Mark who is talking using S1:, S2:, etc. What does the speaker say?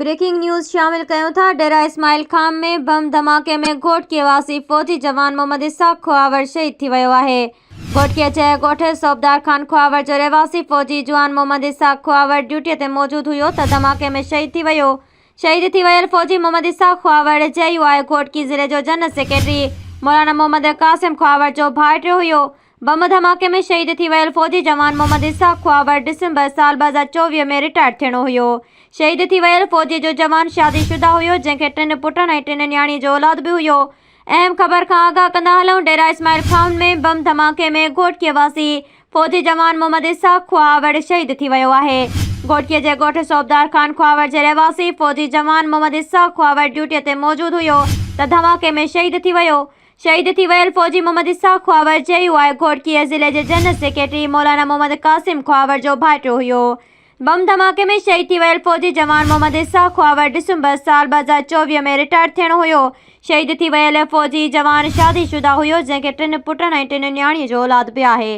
S1: Breaking news शामिल कयूं था। डेरा इस्माइल खान में बम धमाके में घोटकीअ वासी फ़ौजी जवान मोहम्मद इसाक खुआवर शहीद थी वियो आहे। घोटकीअ जे ॻोठ सौबदार खान खुआवर जो रहवासी फ़ौजी जवान मोहम्मद इसाक खुआवर ड्यूटीअ ते मौजूदु हुयो त धमाके में शहीद थी वियो। शहीद थी वियल फ़ौजी मोहम्मद इसाक खुआवर चयो आहे घोटकी ज़िले जो जनरल सेक्रेटरी मौलाना मोहम्मद कासिम खुआवर जो भाइटियो हुयो। बम धमाके में शहीद थी वियल फ़ौजी जवान मोहम्मद इसाक खुआवर डिसंबर साल 2024 में रिटायर थियणो हुयो। शहीद थी वियल फ़ौजी जो जवान शादीशुदा हुयो, जंहिंखे 3 पुटनि ऐं 3 न्याणी जो औलाद बि हुयो। अहम ख़बर खां आगाह कंदा हलूं। डेरा इस्माइल खान में बम धमाके में घोटकीअ वासी फ़ौजी जवान मोहम्मद इसाक खुआवर शहीद थी वियो आहे। घोटकीअ जे ॻोठ सौबदार खान खुआवर जे रहवासी फ़ौजी जवान मोहम्मद इसाक खुआवर ड्यूटीअ ते मौजूदु हुयो त धमाके में शहीद थी वियो। शहीद थी वियल फ़ौजी मोहम्मद इसाक खुआवर चयो आहे घोटकीअ ज़िले जे जनरल सेक्रेटरी मौलाना मोहम्मद कासिम खुआवर जो भाइटियो हुयो। बम धमाके में शहीद थी वियल फ़ौजी जवान मोहम्मद इसाक खुआवर डिसंबर साल 2024 में रिटायर थियणो हुयो। शहीद थी वियल फ़ौजी जवान शादीशुदा हुयो, जंहिंखे 3 पुटनि ऐं 3 न्याणीअ जो औलाद बि आहे।